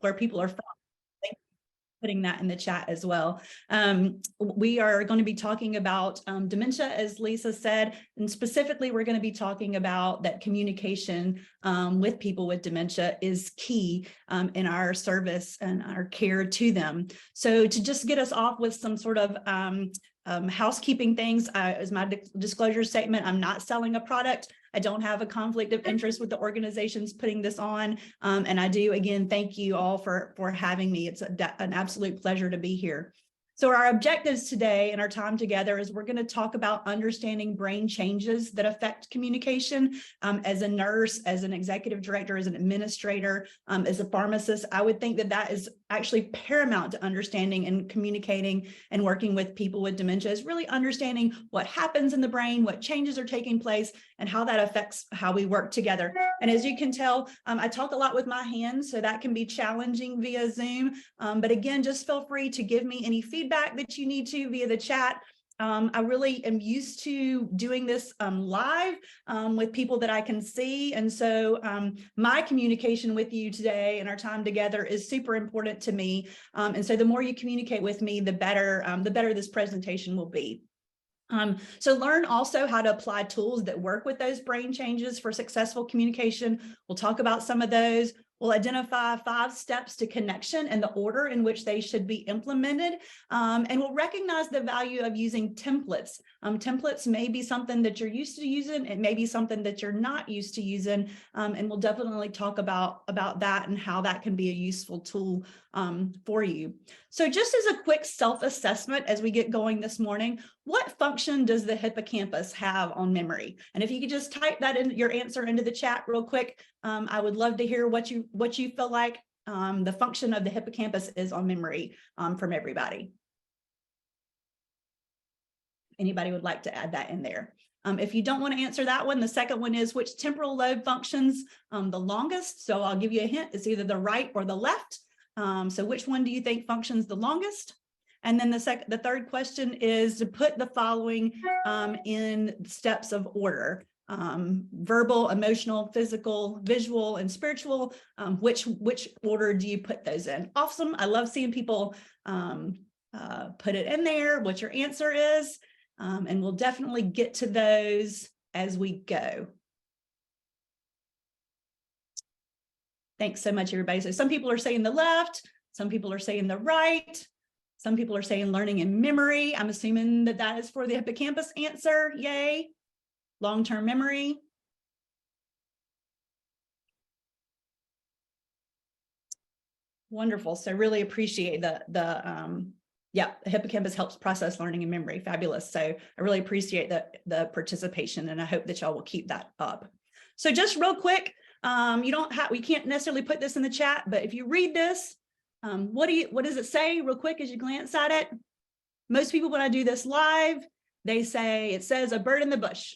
where people are from. Putting that in the chat as well. We are going to be talking about dementia, as Lisa said, and specifically we're going to be talking about that communication with people with dementia is key in our service and our care to them. So to just get us off with some sort of housekeeping things, as my disclosure statement, I'm not selling a product. I don't have a conflict of interest with the organizations putting this on. And I do, again, thank you all for having me. It's an absolute pleasure to be here. So our objectives today and our time together is we're going to talk about understanding brain changes that affect communication. As a nurse, as an executive director, as an administrator, as a pharmacist, I would think that that is actually paramount to understanding and communicating and working with people with dementia, is really understanding what happens in the brain, what changes are taking place, and how that affects how we work together. And as you can tell, I talk a lot with my hands, so that can be challenging via Zoom. But again, just feel free to give me any feedback that you need to via the chat. I really am used to doing this live with people that I can see. And so my communication with you today and our time together is super important to me. And so the more you communicate with me, the better this presentation will be. So learn also how to apply tools that work with those brain changes for successful communication. We'll talk about some of those. We'll identify 5 steps to connection and the order in which they should be implemented. And we'll recognize the value of using templates. Templates may be something that you're used to using. It may be something that you're not used to using. And we'll definitely talk about that and how that can be a useful tool for you. So just as a quick self-assessment as we get going this morning, what function does the hippocampus have on memory? And if you could just type that in your answer into the chat real quick, I would love to hear what you feel like the function of the hippocampus is on memory from everybody. Anybody would like to add that in there? If you don't want to answer that one, the second one is which temporal lobe functions the longest? So I'll give you a hint. It's either the right or the left. So which one do you think functions the longest? And then the third question is to put the following in steps of order. Verbal, emotional, physical, visual, and spiritual. Which order do you put those in? Awesome. I love seeing people put it in there, what your answer is. And we'll definitely get to those as we go. Thanks so much, everybody. So some people are saying the left, some people are saying the right, some people are saying learning and memory. I'm assuming that that is for the hippocampus answer. Yay. Long-term memory. Wonderful. So really appreciate the hippocampus helps process learning and memory. Fabulous. So I really appreciate the participation, and I hope that y'all will keep that up. So just real quick, we can't necessarily put this in the chat, but if you read this, what does it say real quick as you glance at it? Most people, when I do this live, they say it says a bird in the bush.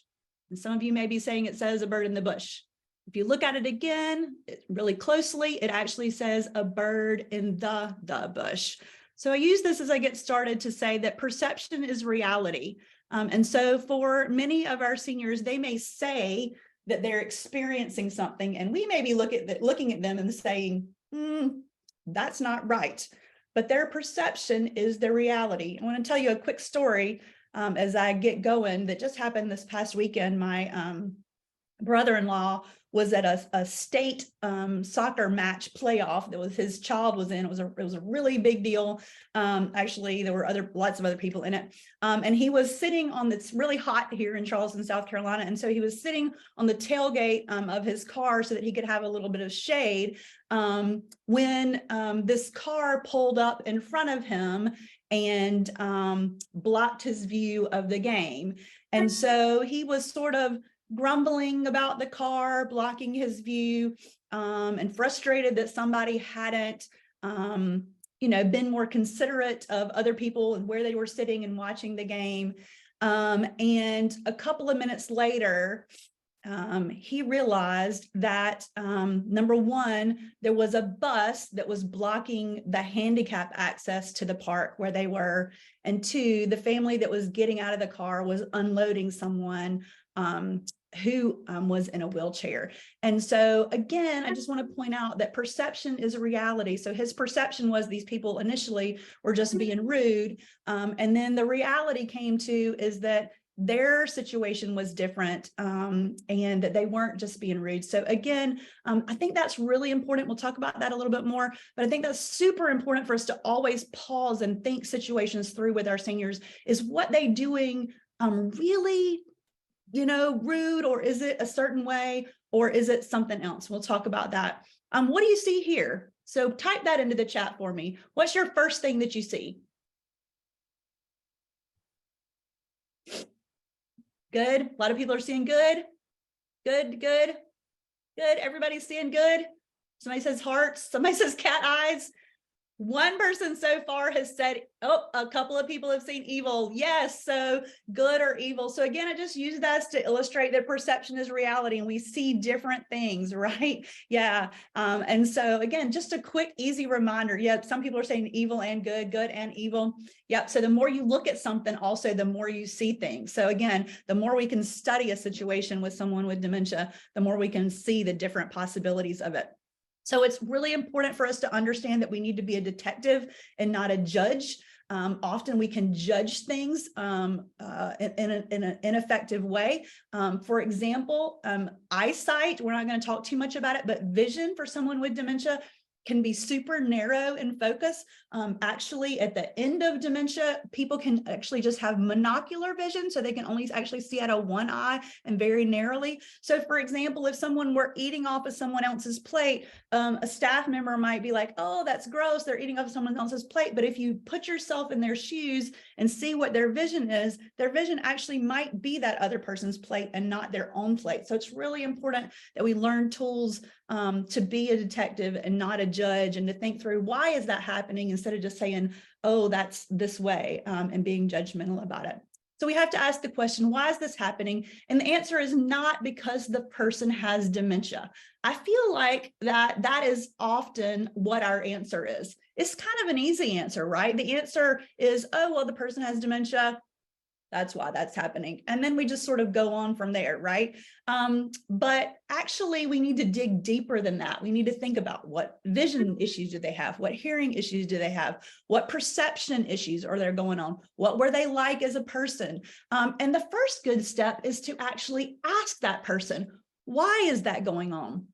And some of you may be saying it says a bird in the bush. If you look at it again, really closely, it actually says a bird in the bush. So I use this as I get started to say that perception is reality. And so for many of our seniors, they may say that they're experiencing something, and we may be looking at them and saying, that's not right. But their perception is the reality. I want to tell you a quick story as I get going that just happened this past weekend. My brother-in-law was at a state soccer match playoff that was his child was in. It was a really big deal. Actually, there were lots of other people in it. And he was sitting it's really hot here in Charleston, South Carolina. And so he was sitting on the tailgate of his car so that he could have a little bit of shade when this car pulled up in front of him and blocked his view of the game. And so he was sort of grumbling about the car blocking his view and frustrated that somebody hadn't been more considerate of other people and where they were sitting and watching the game. And a couple of minutes later, he realized that number one, there was a bus that was blocking the handicap access to the park where they were. And two, the family that was getting out of the car was unloading someone who was in a wheelchair. And so again, I just want to point out that perception is a reality. So his perception was these people initially were just being rude. And then the reality came to is that their situation was different, and that they weren't just being rude. So again, I think that's really important. We'll talk about that a little bit more, but I think that's super important for us to always pause and think situations through with our seniors. Is what they doing really, rude, or is it a certain way, or is it something else? We'll talk about that. What do you see here? So type that into the chat for me. What's your first thing that you see? Good. A lot of people are seeing good. Good, good, good. Everybody's seeing good. Somebody says hearts. Somebody says cat eyes. One person so far has said, oh, a couple of people have seen evil. Yes, so good or evil. So again, I just use that to illustrate that perception is reality and we see different things, right? Yeah. And so again, just a quick, easy reminder. Yeah, some people are saying evil and good, good and evil. Yep. So the more you look at something, also the more you see things. So again, the more we can study a situation with someone with dementia, the more we can see the different possibilities of it. So it's really important for us to understand that we need to be a detective and not a judge. Often we can judge things in an ineffective way. For example, eyesight, we're not going to talk too much about it, but vision for someone with dementia can be super narrow in focus. Actually, at the end of dementia, people can actually just have monocular vision, so they can only actually see out of one eye and very narrowly. So for example, if someone were eating off of someone else's plate, a staff member might be like, oh, that's gross, they're eating off of someone else's plate. But if you put yourself in their shoes and see what their vision is, their vision actually might be that other person's plate and not their own plate. So it's really important that we learn tools to be a detective and not a judge, and to think through, why is that happening, instead of just saying, oh, that's this way, and being judgmental about it. So we have to ask the question, why is this happening? And the answer is not because the person has dementia. I feel like that is often what our answer is. It's kind of an easy answer, right? The answer is, oh, well, the person has dementia, that's why that's happening. And then we just sort of go on from there, right? But actually, we need to dig deeper than that. We need to think about, what vision issues do they have? What hearing issues do they have? What perception issues are there going on? What were they like as a person? And the first good step is to actually ask that person, why is that going on?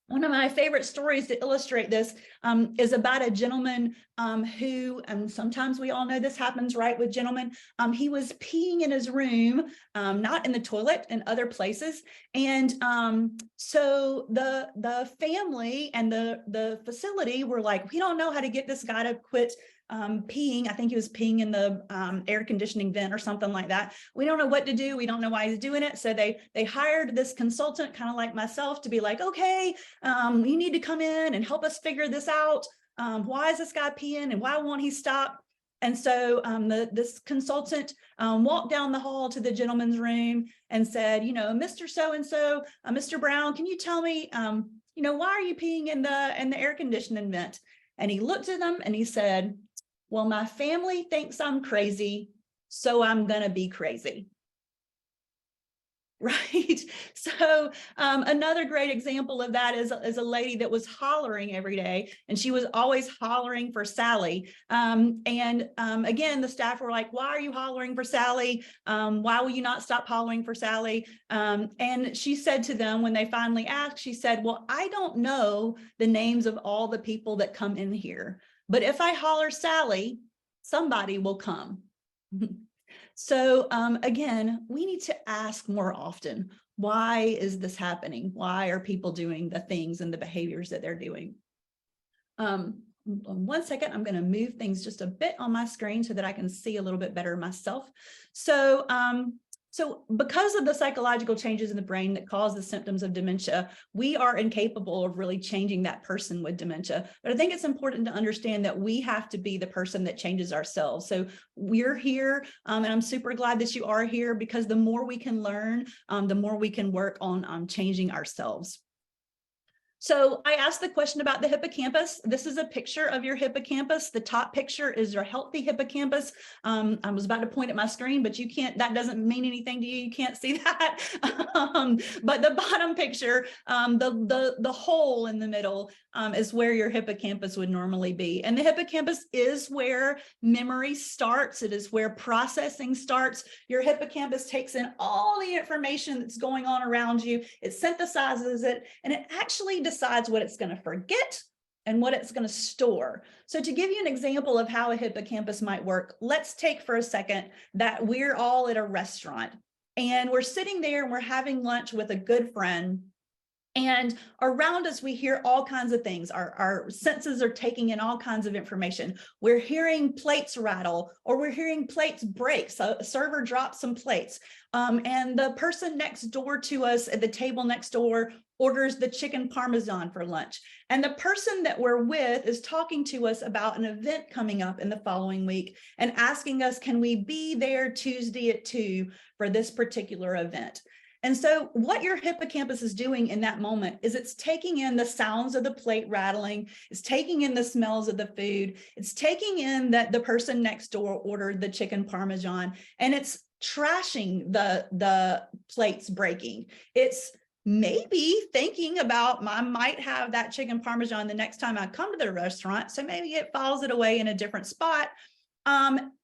One of my favorite stories to illustrate this is about a gentleman who, and sometimes we all know this happens, right, with gentlemen. He was peeing in his room, not in the toilet, in other places. And so the family and the facility were like, we don't know how to get this guy to quit peeing. I think he was peeing in the air conditioning vent or something like that. We don't know what to do. We don't know why he's doing it. So they hired this consultant, kind of like myself, to be like, okay, you need to come in and help us figure this out. Why is this guy peeing and why won't he stop? And so this consultant walked down the hall to the gentleman's room and said, Mr. So-and-so, Mr. Brown, can you tell me, why are you peeing in the air conditioning vent? And he looked at them and he said, well, my family thinks I'm crazy, so I'm going to be crazy. Right. So another great example of that is a lady that was hollering every day, and she was always hollering for Sally. Again, the staff were like, why are you hollering for Sally? Why will you not stop hollering for Sally? And she said to them, when they finally asked, she said, well, I don't know the names of all the people that come in here, but if I holler Sally, somebody will come. So again, we need to ask more often, why is this happening? Why are people doing the things and the behaviors that they're doing? 1 second, I'm going to move things just a bit on my screen so that I can see a little bit better myself. So because of the psychological changes in the brain that cause the symptoms of dementia, we are incapable of really changing that person with dementia. But I think it's important to understand that we have to be the person that changes ourselves. So we're here, and I'm super glad that you are here, because the more we can learn, the more we can work on changing ourselves. So I asked the question about the hippocampus. This is a picture of your hippocampus. The top picture is your healthy hippocampus. I was about to point at my screen, but you can't, that doesn't mean anything to you. You can't see that. But the bottom picture, the hole in the middle is where your hippocampus would normally be. And the hippocampus is where memory starts. It is where processing starts. Your hippocampus takes in all the information that's going on around you. It synthesizes it, and it actually decides what it's going to forget and what it's going to store. So to give you an example of how a hippocampus might work, let's take for a second that we're all at a restaurant and we're sitting there and we're having lunch with a good friend. And around us, we hear all kinds of things. Our senses are taking in all kinds of information. We're hearing plates rattle, or we're hearing plates break. So a server drops some plates. And the person next door to us at the table next door orders the chicken parmesan for lunch. And the person that we're with is talking to us about an event coming up in the following week and asking us, can we be there Tuesday at 2 for this particular event? And so what your hippocampus is doing in that moment is it's taking in the sounds of the plate rattling, it's taking in the smells of the food, it's taking in that the person next door ordered the chicken parmesan, and it's trashing the plates breaking. It's maybe thinking about, I might have that chicken parmesan the next time I come to the restaurant, so maybe it files it away in a different spot.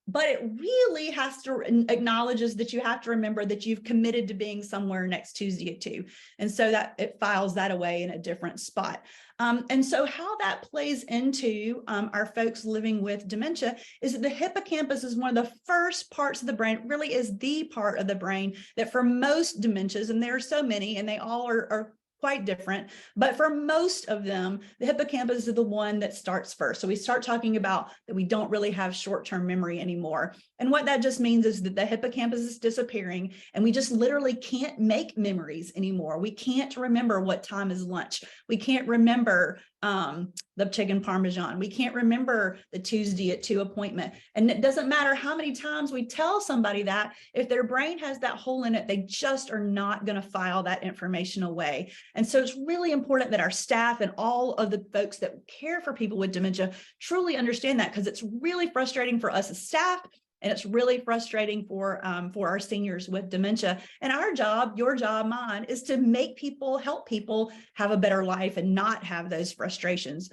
But it really has to acknowledges that you have to remember that you've committed to being somewhere next Tuesday at 2. And so that it files that away in a different spot. And so how that plays into our folks living with dementia is that the hippocampus is one of the first parts of the brain, really is the part of the brain that for most dementias, and there are so many, and they all are quite different, but for most of them, the hippocampus is the one that starts first. So we start talking about that we don't really have short-term memory anymore. And what that just means is that the hippocampus is disappearing and we just literally can't make memories anymore. We can't remember what time is lunch. We can't remember the chicken parmesan. We can't remember the Tuesday at 2 appointment. And it doesn't matter how many times we tell somebody that, if their brain has that hole in it, they just are not going to file that information away. And so it's really important that our staff and all of the folks that care for people with dementia truly understand that, because it's really frustrating for us as staff. And it's really frustrating for our seniors with dementia. And our job, your job, mine, is to make people, help people have a better life and not have those frustrations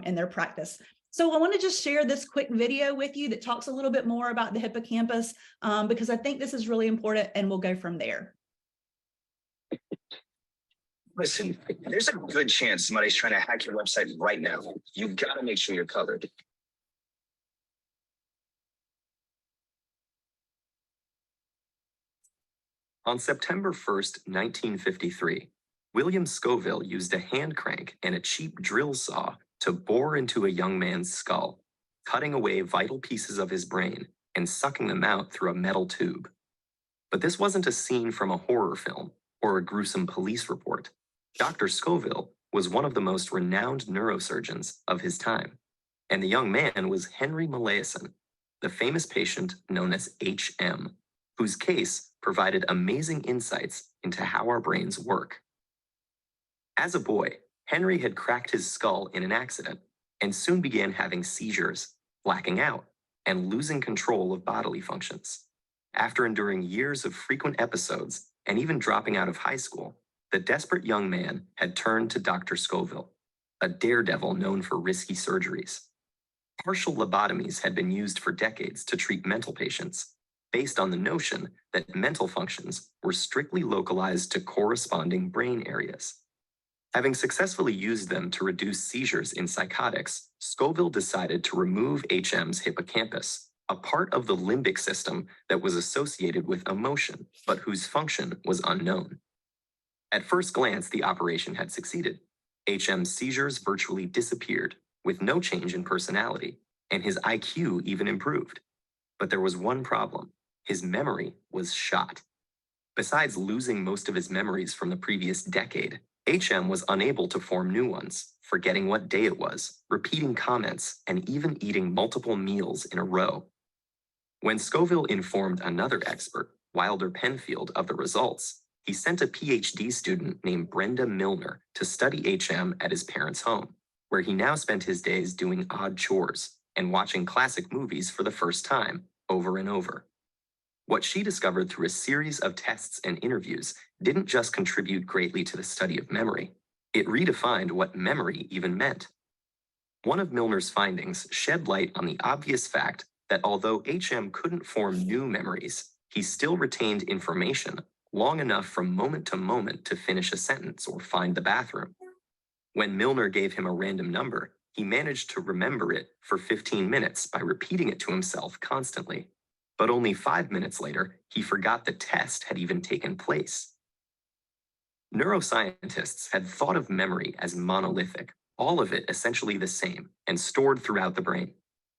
in their practice. So I want to just share this quick video with you that talks a little bit more about the hippocampus, because I think this is really important, and we'll go from there. Listen, there's a good chance somebody's trying to hack your website right now. You've got to make sure you're covered. On September 1st, 1953, William Scoville used a hand crank and a cheap drill saw to bore into a young man's skull, cutting away vital pieces of his brain and sucking them out through a metal tube. But this wasn't a scene from a horror film or a gruesome police report. Dr. Scoville was one of the most renowned neurosurgeons of his time, and the young man was Henry Molaison, the famous patient known as HM, whose case provided amazing insights into how our brains work. As a boy, Henry had cracked his skull in an accident and soon began having seizures, blacking out, and losing control of bodily functions. After enduring years of frequent episodes and even dropping out of high school, the desperate young man had turned to Dr. Scoville, a daredevil known for risky surgeries. Partial lobotomies had been used for decades to treat mental patients, based on the notion that mental functions were strictly localized to corresponding brain areas. Having successfully used them to reduce seizures in psychotics, Scoville decided to remove HM's hippocampus, a part of the limbic system that was associated with emotion, but whose function was unknown. At first glance, the operation had succeeded. HM's seizures virtually disappeared, with no change in personality, and his IQ even improved. But there was one problem. His memory was shot. Besides losing most of his memories from the previous decade, HM was unable to form new ones, forgetting what day it was, repeating comments, and even eating multiple meals in a row. When Scoville informed another expert, Wilder Penfield, of the results, he sent a PhD student named Brenda Milner to study HM at his parents' home, where he now spent his days doing odd chores and watching classic movies for the first time, over and over. What she discovered through a series of tests and interviews didn't just contribute greatly to the study of memory, it redefined what memory even meant. One of Milner's findings shed light on the obvious fact that although HM couldn't form new memories, he still retained information long enough from moment to moment to finish a sentence or find the bathroom. When Milner gave him a random number, he managed to remember it for 15 minutes by repeating it to himself constantly. But only 5 minutes later, he forgot the test had even taken place. Neuroscientists had thought of memory as monolithic, all of it essentially the same and stored throughout the brain.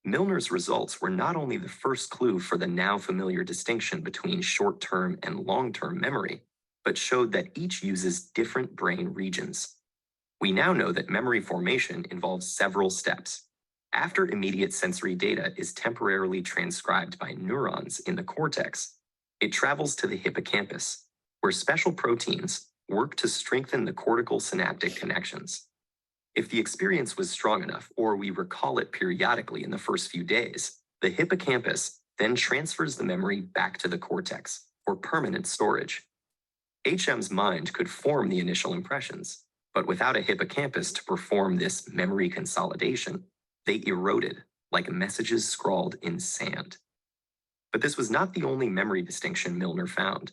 Milner's results were not only the first clue for the now familiar distinction between short-term and long-term memory, but showed that each uses different brain regions. We now know that memory formation involves several steps. After immediate sensory data is temporarily transcribed by neurons in the cortex, it travels to the hippocampus, where special proteins work to strengthen the cortical synaptic connections. If the experience was strong enough, or we recall it periodically in the first few days, the hippocampus then transfers the memory back to the cortex for permanent storage. HM's mind could form the initial impressions, but without a hippocampus to perform this memory consolidation, they eroded like messages scrawled in sand. But this was not the only memory distinction Milner found.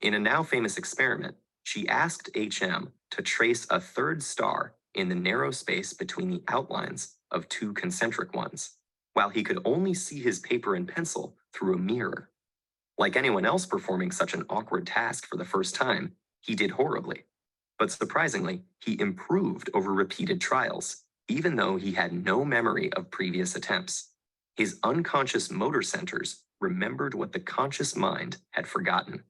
In a now famous experiment, she asked HM to trace a third star in the narrow space between the outlines of two concentric ones, while he could only see his paper and pencil through a mirror. Like anyone else performing such an awkward task for the first time, he did horribly. But surprisingly, he improved over repeated trials, even though he had no memory of previous attempts. His unconscious motor centers remembered what the conscious mind had forgotten.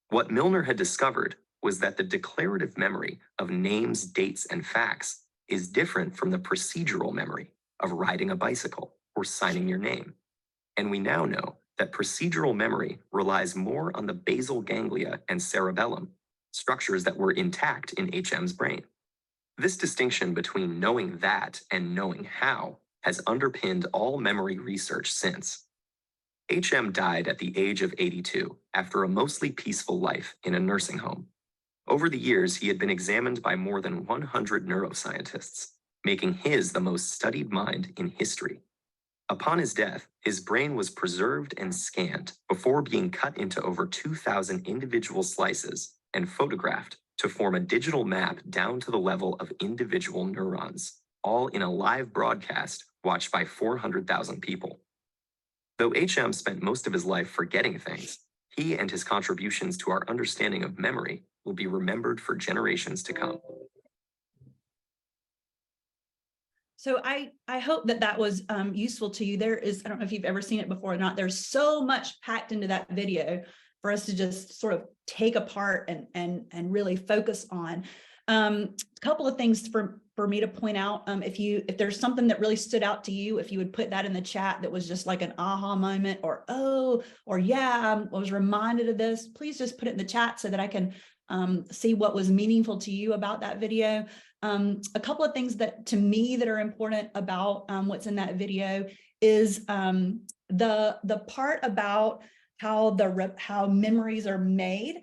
What Milner had discovered was that the declarative memory of names, dates, and facts is different from the procedural memory of riding a bicycle or signing your name. And we now know that procedural memory relies more on the basal ganglia and cerebellum, structures that were intact in HM's brain. This distinction between knowing that and knowing how has underpinned all memory research since. HM died at the age of 82 after a mostly peaceful life in a nursing home. Over the years, he had been examined by more than 100 neuroscientists, making his the most studied mind in history. Upon his death, his brain was preserved and scanned before being cut into over 2,000 individual slices and photographed to form a digital map down to the level of individual neurons, all in a live broadcast watched by 400,000 people. Though HM spent most of his life forgetting things, he and his contributions to our understanding of memory will be remembered for generations to come. So I hope that that was useful to you. There is, I don't know if you've ever seen it before or not, there's so much packed into that video for us to just sort of take apart and really focus on. A couple of things for me to point out. If there's something that really stood out to you, if you would put that in the chat that was just like an aha moment, or oh, or yeah, I was reminded of this, please just put it in the chat so that I can see what was meaningful to you about that video. A couple of things that to me that are important about what's in that video is the part about how memories are made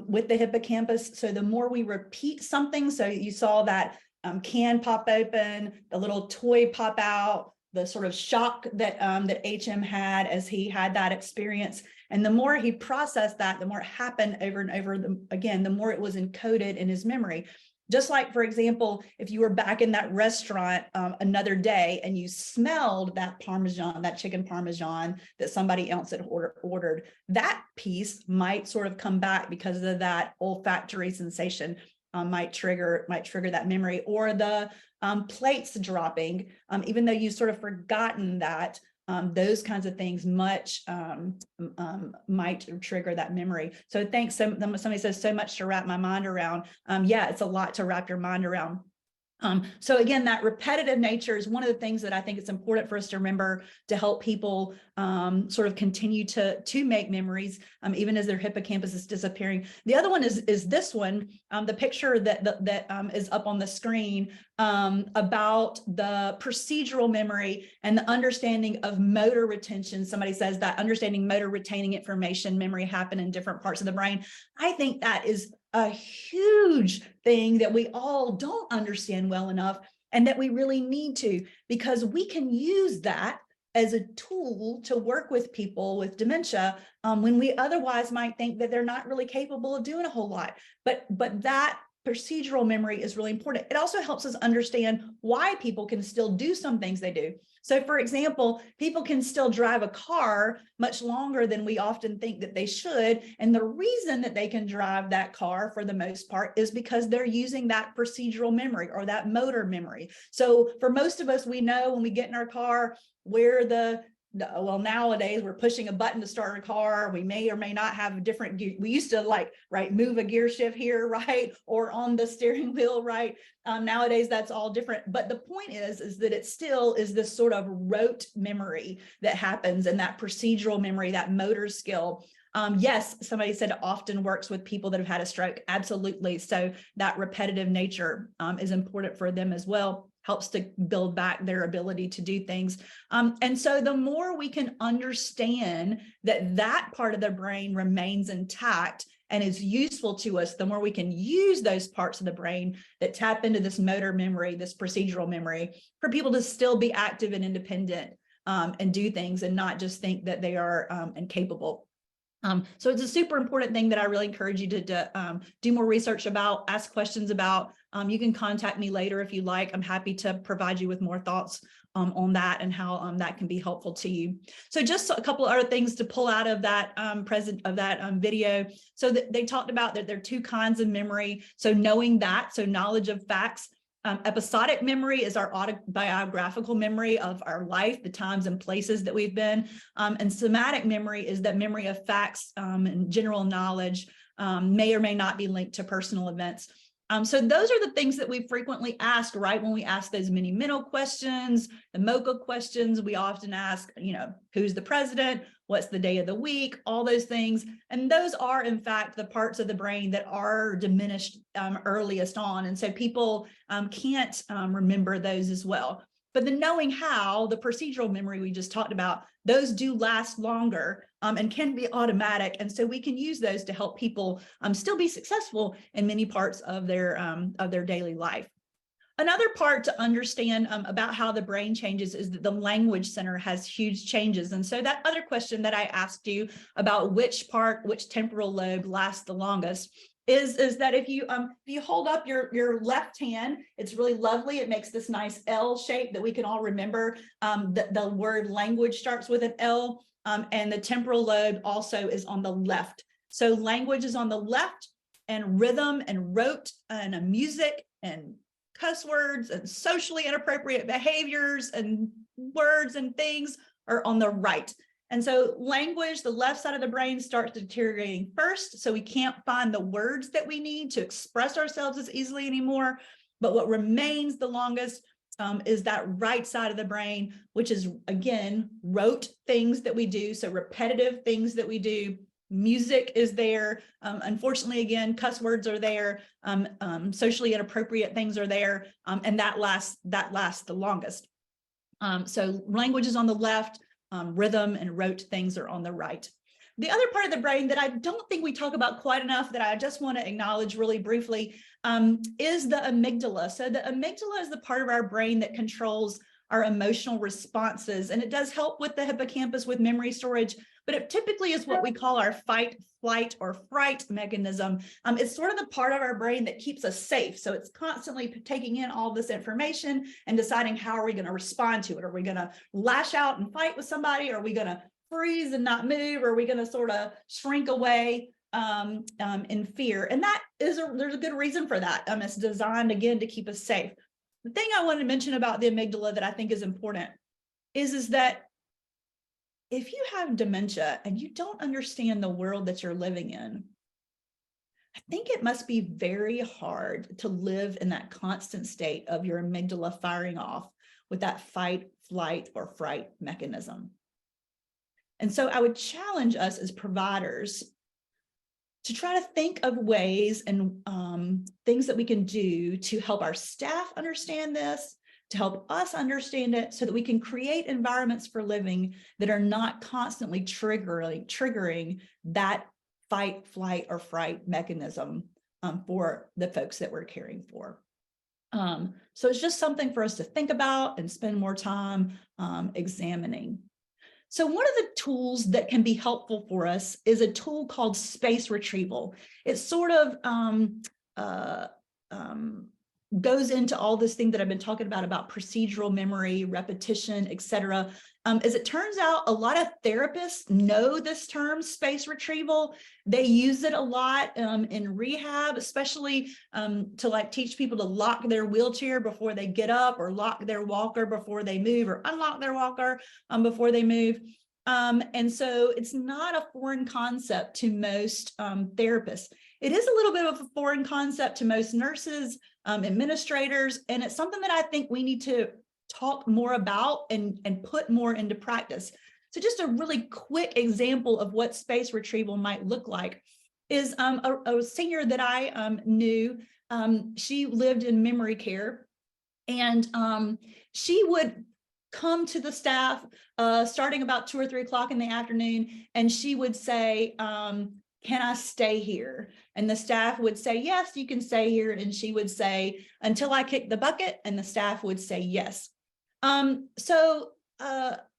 with the hippocampus. So the more we repeat something, so you saw that can pop open, the little toy pop out, the sort of shock that that HM had as he had that experience. And the more he processed that, the more it happened over and over again, the more it was encoded in his memory. Just like, for example, if you were back in that restaurant another day and you smelled that Parmesan, that chicken Parmesan that somebody else had ordered, that piece might sort of come back because of that olfactory sensation. Might trigger that memory, or the plates dropping, even though you've sort of forgotten that. Those kinds of things might trigger that memory. So thanks. Somebody says so much to wrap my mind around. Yeah, it's a lot to wrap your mind around. So again, that repetitive nature is one of the things that I think it's important for us to remember to help people sort of continue to make memories, even as their hippocampus is disappearing. The other one is this one, the picture that is up on the screen about the procedural memory and the understanding of motor retention. Somebody says that understanding motor retaining information memory happen in different parts of the brain. I think that is a huge thing that we all don't understand well enough, and that we really need to, because we can use that as a tool to work with people with dementia when we otherwise might think that they're not really capable of doing a whole lot. But that procedural memory is really important. It also helps us understand why people can still do some things they do. So for example, people can still drive a car much longer than we often think that they should. And the reason that they can drive that car for the most part is because they're using that procedural memory or that motor memory. So for most of us, we know when we get in our car where well, nowadays we're pushing a button to start a car. We may or may not have a different gear. We used to move a gear shift here, right? Or on the steering wheel, right? Nowadays that's all different. But the point is that it still is this sort of rote memory that happens, and that procedural memory, that motor skill. Yes, somebody said it often works with people that have had a stroke. Absolutely. So that repetitive nature is important for them as well. Helps to build back their ability to do things. And so the more we can understand that part of the brain remains intact and is useful to us, the more we can use those parts of the brain that tap into this motor memory, this procedural memory, for people to still be active and independent and do things and not just think that they are incapable. So it's a super important thing that I really encourage you to do more research about, ask questions about. You can contact me later if you like. I'm happy to provide you with more thoughts on that and how that can be helpful to you. So just a couple other things to pull out of that video. So they talked about that there are two kinds of memory. So knowing that, so knowledge of facts. Episodic memory is our autobiographical memory of our life, the times and places that we've been. And somatic memory is that memory of facts and general knowledge may or may not be linked to personal events. So those are the things that we frequently ask, right? When we ask those mini mental questions, the MOCA questions, we often ask, who's the president? What's the day of the week? All those things. And those are, in fact, the parts of the brain that are diminished earliest on. And so people can't remember those as well. But the knowing how, the procedural memory we just talked about, those do last longer and can be automatic. And so we can use those to help people still be successful in many parts of their daily life. Another part to understand about how the brain changes is that the language center has huge changes. And so that other question that I asked you about which temporal lobe lasts the longest is that if you hold up your left hand, it's really lovely. It makes this nice L shape that we can all remember. The word language starts with an L, and the temporal lobe also is on the left. So language is on the left, and rhythm and rote and music and cuss words and socially inappropriate behaviors and words and things are on the right. And so language, the left side of the brain, starts deteriorating first. So we can't find the words that we need to express ourselves as easily anymore. But what remains the longest is that right side of the brain, which is, again, rote things that we do. So repetitive things that we do. Music is there. Unfortunately, again, cuss words are there. Socially inappropriate things are there. And that lasts the longest. So language is on the left. Rhythm and rote things are on the right. The other part of the brain that I don't think we talk about quite enough that I just want to acknowledge really briefly is the amygdala. So the amygdala is the part of our brain that controls our emotional responses, and it does help with the hippocampus with memory storage, but it typically is what we call our fight, flight, or fright mechanism. It's sort of the part of our brain that keeps us safe. So it's constantly taking in all this information and deciding how are we going to respond to it. Are we going to lash out and fight with somebody? Are we going to freeze and not move? Or are we going to sort of shrink away in fear? And there's a good reason for that. It's designed, again, to keep us safe. The thing I want to mention about the amygdala that I think is important is that if you have dementia and you don't understand the world that you're living in, I think it must be very hard to live in that constant state of your amygdala firing off with that fight, flight, or fright mechanism. And so I would challenge us as providers to try to think of ways and things that we can do to help our staff understand this, to help us understand it, so that we can create environments for living that are not constantly triggering that fight, flight, or fright mechanism for the folks that we're caring for. So it's just something for us to think about and spend more time examining. So one of the tools that can be helpful for us is a tool called space retrieval. It sort of goes into all this thing that I've been talking about procedural memory, repetition, et cetera. As it turns out, a lot of therapists know this term, space retrieval. They use it a lot in rehab, especially to like teach people to lock their wheelchair before they get up, or lock their walker before they move, or unlock their walker before they move. And so it's not a foreign concept to most therapists. It is a little bit of a foreign concept to most nurses, administrators, and it's something that I think we need to talk more about and put more into practice. So just a really quick example of what space retrieval might look like is a senior that I knew. She lived in memory care, and she would come to the staff starting about 2 or 3 o'clock in the afternoon, and she would say, can I stay here? And the staff would say, yes, you can stay here. And she would say, until I kick the bucket, and the staff would say yes. So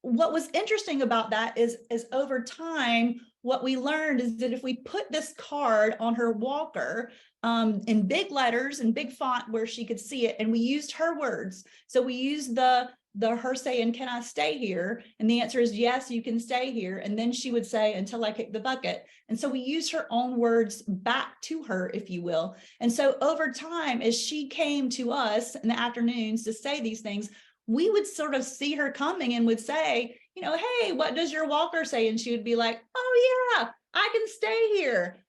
what was interesting about that is over time, what we learned is that if we put this card on her walker in big letters and big font where she could see it, and we used her words. So we used her saying, can I stay here? And the answer is yes, you can stay here. And then she would say, until I kick the bucket. And so we used her own words back to her, if you will. And so over time, as she came to us in the afternoons to say these things, we would sort of see her coming and would say, you know, hey, what does your walker say? And she would be like, oh yeah, I can stay here.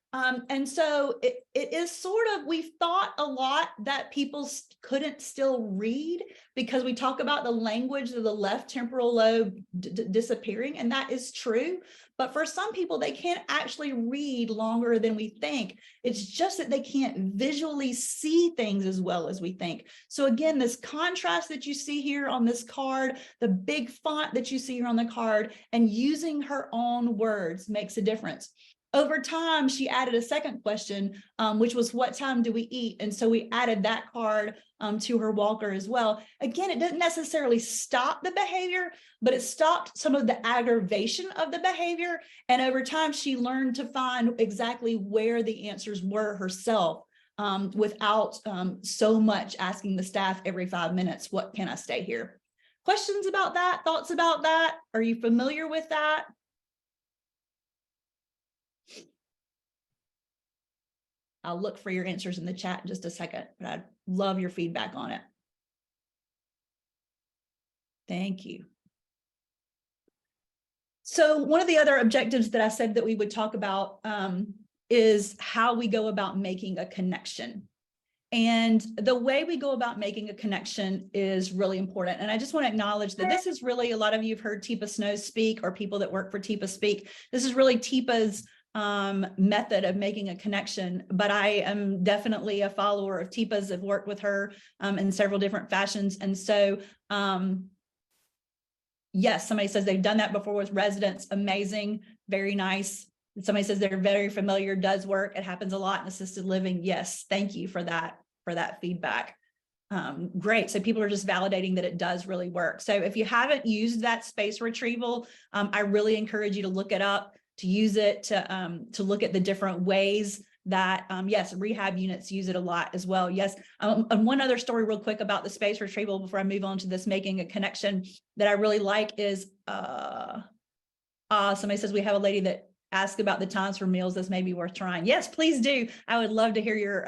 And so it is sort of, we thought a lot that people couldn't still read because we talk about the language of the left temporal lobe disappearing, and that is true. But for some people, they can't actually read longer than we think. It's just that they can't visually see things as well as we think. So again, this contrast that you see here on this card, the big font that you see here on the card, and using her own words makes a difference. Over time, she added a second question, which was, what time do we eat? And so we added that card to her walker as well. Again, it didn't necessarily stop the behavior, but it stopped some of the aggravation of the behavior. And over time, she learned to find exactly where the answers were herself without so much asking the staff every 5 minutes, what can I stay here? Questions about that? Thoughts about that? Are you familiar with that? I'll look for your answers in the chat in just a second, but I'd love your feedback on it. Thank you. So one of the other objectives that I said that we would talk about is how we go about making a connection. And the way we go about making a connection is really important. And I just want to acknowledge that this is really, a lot of you have heard Teepa Snow speak, or people that work for Teepa speak. This is really Teepa's method of making a connection, but I am definitely a follower of Teepa's. I've worked with her in several different fashions. And so, yes, somebody says they've done that before with residents. Amazing, very nice. Somebody says they're very familiar, does work. It happens a lot in assisted living. Yes, thank you for that feedback. Great. So people are just validating that it does really work. So if you haven't used that space retrieval, I really encourage you to look it up, to use it, to look at the different ways that, yes, rehab units use it a lot as well. Yes. And one other story real quick about the space retrieval before I move on to this making a connection that I really like is, somebody says we have a lady that asked about the times for meals. This may be worth trying. Yes, please do. I would love to hear your,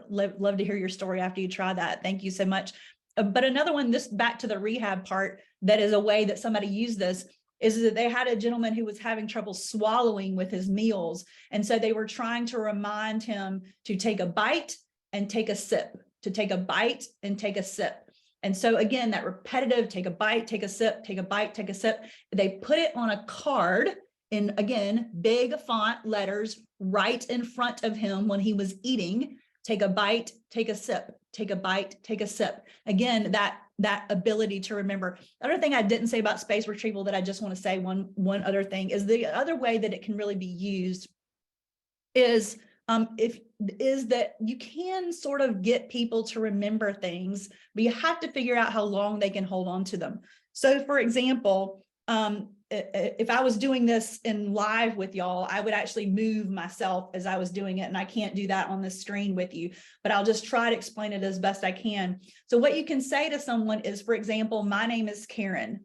love to hear your story after you try that. Thank you so much. But another one, this back to the rehab part, that is a way that somebody used this, is that they had a gentleman who was having trouble swallowing with his meals. And so they were trying to remind him to take a bite and take a sip, to take a bite and take a sip. And so again, that repetitive, take a bite, take a sip, take a bite, take a sip, they put it on a card in, again, big font letters right in front of him when he was eating. Take a bite, take a sip, take a bite, take a sip. Again, that ability to remember. Other thing I didn't say about space retrieval that I just want to say, one other thing is the other way that it can really be used is that you can sort of get people to remember things, but you have to figure out how long they can hold on to them. So for example, if I was doing this in live with y'all, I would actually move myself as I was doing it. And I can't do that on the screen with you, but I'll just try to explain it as best I can. So what you can say to someone is, for example, my name is Karen.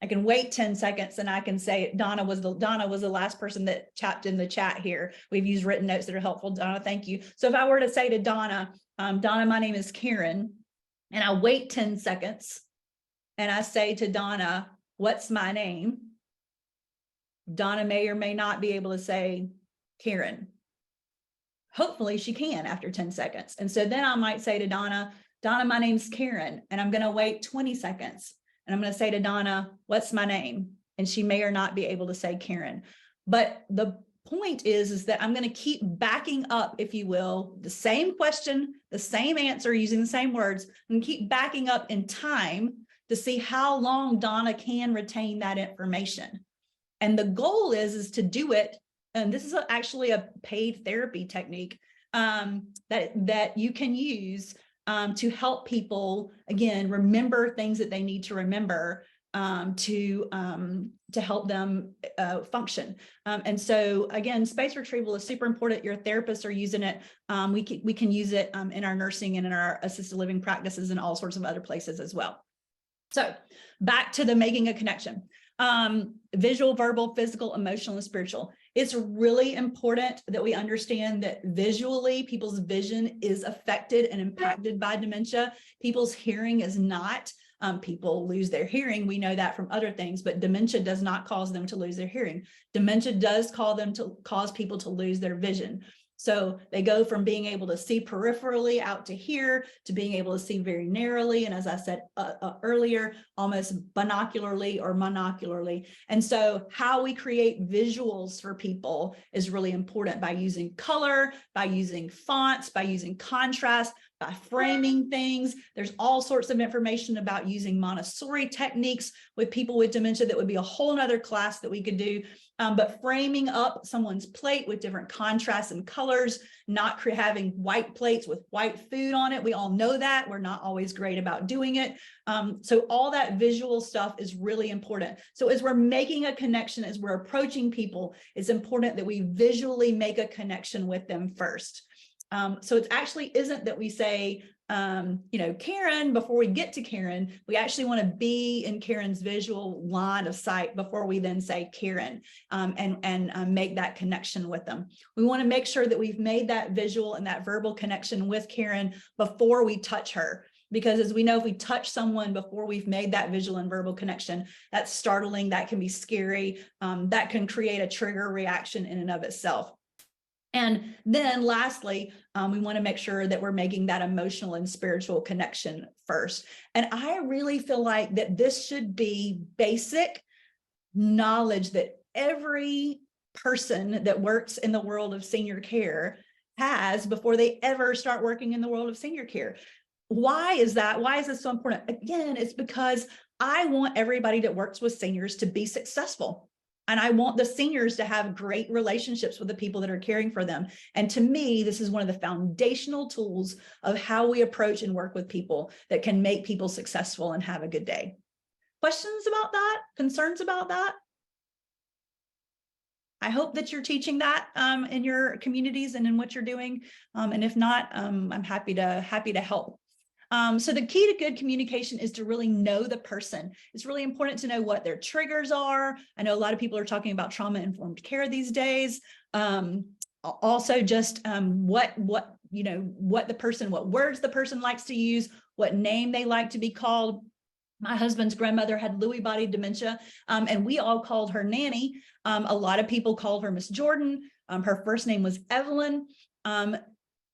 I can wait 10 seconds and I can say Donna was the last person that tapped in the chat here. We've used written notes that are helpful. Donna, thank you. So if I were to say to Donna, Donna, my name is Karen, and I wait 10 seconds and I say to Donna, what's my name? Donna may or may not be able to say Karen. Hopefully she can after 10 seconds. And so then I might say to Donna, Donna, my name's Karen, and I'm going to wait 20 seconds. And I'm going to say to Donna, what's my name? And she may or not be able to say Karen. But the point is that I'm going to keep backing up, if you will, the same question, the same answer using the same words, and keep backing up in time to see how long Donna can retain that information. And the goal is to do it. And this is actually a paid therapy technique that you can use to help people, again, remember things that they need to remember to help them function. And so again, space retrieval is super important. Your therapists are using it. We can use it in our nursing and in our assisted living practices and all sorts of other places as well. So back to the making a connection. Visual, verbal, physical, emotional, and spiritual. It's really important that we understand that visually people's vision is affected and impacted by dementia. People's hearing is not. People lose their hearing. We know that from other things, but dementia does not cause them to lose their hearing. Dementia does cause people to lose their vision. So they go from being able to see peripherally out to here to being able to see very narrowly. And as I said earlier, almost binocularly or monocularly. And so how we create visuals for people is really important by using color, by using fonts, by using contrast, by framing things. There's all sorts of information about using Montessori techniques with people with dementia that would be a whole nother class that we could do. But framing up someone's plate with different contrasts and colors, not having white plates with white food on it. We all know that. We're not always great about doing it. So all that visual stuff is really important. So as we're making a connection, as we're approaching people, it's important that we visually make a connection with them first. So it actually isn't that we say, Karen, before we get to Karen, we actually want to be in Karen's visual line of sight before we then say Karen, and make that connection with them. We want to make sure that we've made that visual and that verbal connection with Karen before we touch her. Because as we know, if we touch someone before we've made that visual and verbal connection, that's startling, that can be scary, that can create a trigger reaction in and of itself. And then lastly, we want to make sure that we're making that emotional and spiritual connection first. And I really feel like that this should be basic knowledge that every person that works in the world of senior care has before they ever start working in the world of senior care. Why is that? Why is this so important? Again, it's because I want everybody that works with seniors to be successful. And I want the seniors to have great relationships with the people that are caring for them. And to me, this is one of the foundational tools of how we approach and work with people that can make people successful and have a good day. Questions about that? Concerns about that? I hope that you're teaching that in your communities and in what you're doing. And if not, I'm happy to help. So the key to good communication is to really know the person. It's really important to know what their triggers are. I know a lot of people are talking about trauma-informed care these days. Also just what words the person likes to use, what name they like to be called. My husband's grandmother had Lewy body dementia, and we all called her Nanny. A lot of people called her Miss Jordan. Her first name was Evelyn.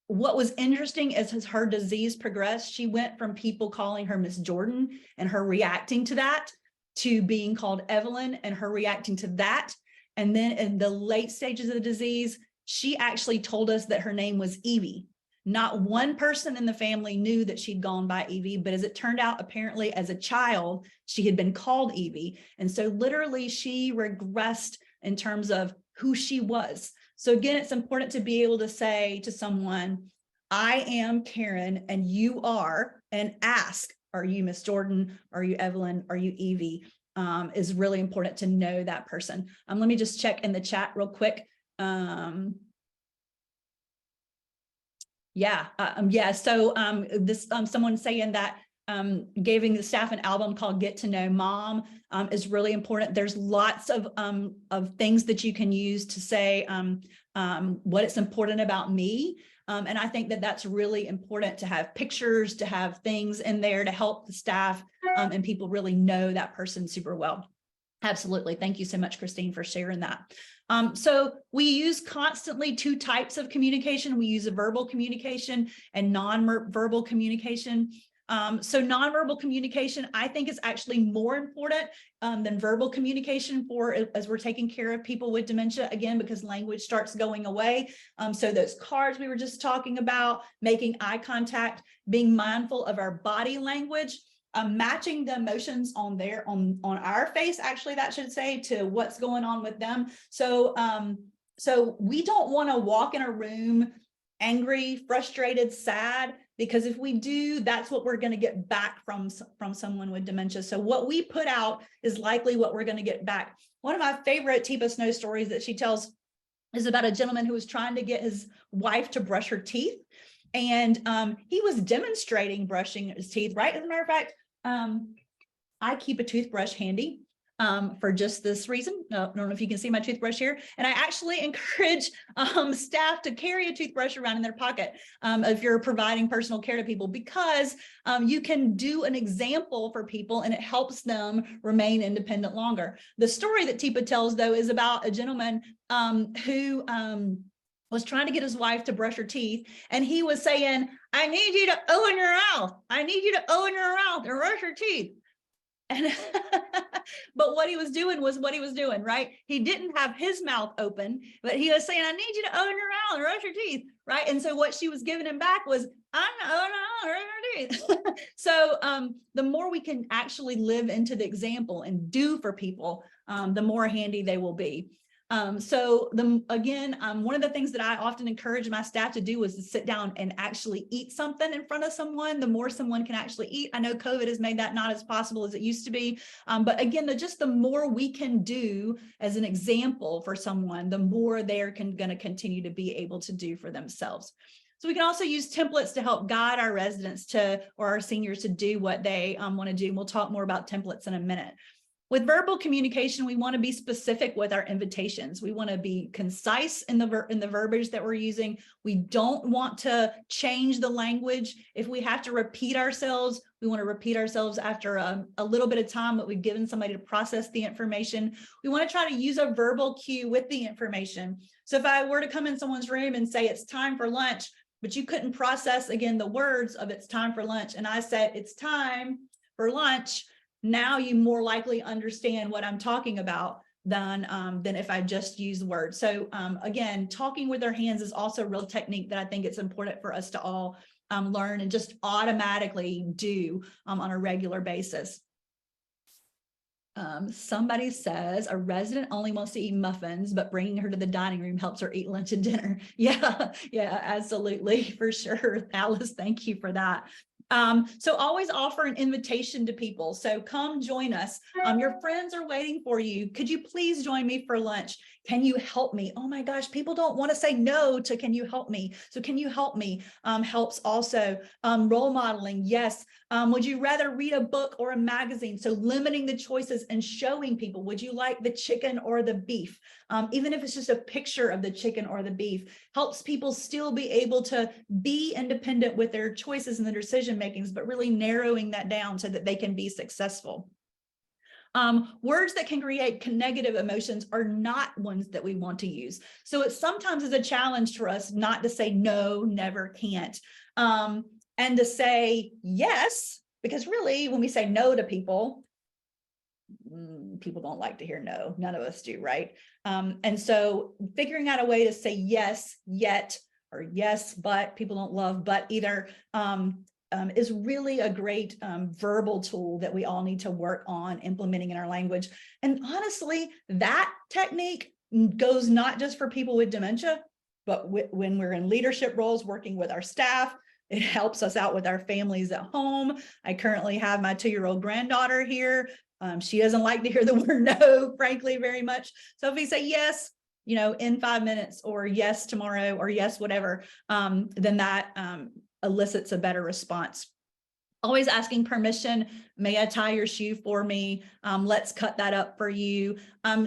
What was interesting is as her disease progressed, she went from people calling her Miss Jordan and her reacting to that, to being called Evelyn and her reacting to that. And then in the late stages of the disease, she actually told us that her name was Evie. Not one person in the family knew that she'd gone by Evie, but as it turned out, apparently as a child, she had been called Evie. And so literally she regressed in terms of who she was. So again, it's important to be able to say to someone, I am Karen and you are, and ask, are you Miss Jordan? Are you Evelyn? Are you Evie? Is really important to know that person. Let me just check in the chat real quick. So this someone saying that giving the staff an album called Get to Know Mom is really important. There's lots of things that you can use to say what is important about me. And I think that that's really important to have pictures, to have things in there to help the staff and people really know that person super well. Absolutely. Thank you so much, Christine, for sharing that. So we use constantly two types of communication. We use a verbal communication and non-verbal communication. So nonverbal communication, I think, is actually more important than verbal communication as we're taking care of people with dementia, again, because language starts going away. So those cards we were just talking about, making eye contact, being mindful of our body language, matching the emotions on our face, actually, that should say, to what's going on with them. So we don't want to walk in a room angry, frustrated, sad, because if we do, that's what we're going to get back from someone with dementia. So what we put out is likely what we're going to get back. One of my favorite Teepa Snow stories that she tells is about a gentleman who was trying to get his wife to brush her teeth. And he was demonstrating brushing his teeth, right? As a matter of fact, I keep a toothbrush handy for just this reason. I don't know if you can see my toothbrush here. And I actually encourage staff to carry a toothbrush around in their pocket if you're providing personal care to people, because you can do an example for people and it helps them remain independent longer. The story that Teepa tells, though, is about a gentleman who was trying to get his wife to brush her teeth. And he was saying, I need you to open your mouth. I need you to open your mouth and brush your teeth. And but what he was doing was what he was doing, right? He didn't have his mouth open, but he was saying, I need you to open your mouth and brush your teeth, right? And so what she was giving him back was, I'm not brushing your teeth. So the more we can actually live into the example and do for people, the more handy they will be. One of the things that I often encourage my staff to do is to sit down and actually eat something in front of someone. The more someone can actually eat. I know COVID has made that not as possible as it used to be. But again, the more we can do as an example for someone, the more they're going to continue to be able to do for themselves. So we can also use templates to help guide our residents or our seniors to do what they want to do. And we'll talk more about templates in a minute. With verbal communication, we want to be specific with our invitations. We want to be concise in the verbiage that we're using. We don't want to change the language. If we have to repeat ourselves, we want to repeat ourselves after a little bit of time that we've given somebody to process the information. We want to try to use a verbal cue with the information. So if I were to come in someone's room and say it's time for lunch, but you couldn't process, again, the words of it's time for lunch, and I said it's time for lunch, now you more likely understand what I'm talking about than if I just use words. So again, talking with our hands is also a real technique that I think it's important for us to all learn and just automatically do on a regular basis. Somebody says a resident only wants to eat muffins, but bringing her to the dining room helps her eat lunch and dinner. Yeah, absolutely, for sure. Alice, thank you for that. So always offer an invitation to people. So come join us. Your friends are waiting for you. Could you please join me for lunch? Can you help me? Oh my gosh, people don't want to say no to can you help me? So can you help me? Helps also. Role modeling. Yes. Would you rather read a book or a magazine? So limiting the choices and showing people, would you like the chicken or the beef? Even if it's just a picture of the chicken or the beef, helps people still be able to be independent with their choices and their decision makings, but really narrowing that down so that they can be successful. Words that can create negative emotions are not ones that we want to use. So it sometimes is a challenge for us not to say no, never, can't, and to say yes, because really when we say no to people, people don't like to hear no. None of us do, right? And so figuring out a way to say yes, yet, or yes, but, people don't love but either, is really a great verbal tool that we all need to work on implementing in our language. And honestly, that technique goes not just for people with dementia, but when we're in leadership roles, working with our staff. It helps us out with our families at home. I currently have my 2-year-old granddaughter here. She doesn't like to hear the word no, frankly, very much. So if we say yes, in 5 minutes, or yes tomorrow, or yes whatever, then that elicits a better response. Always asking permission. May I tie your shoe for me? Let's cut that up for you.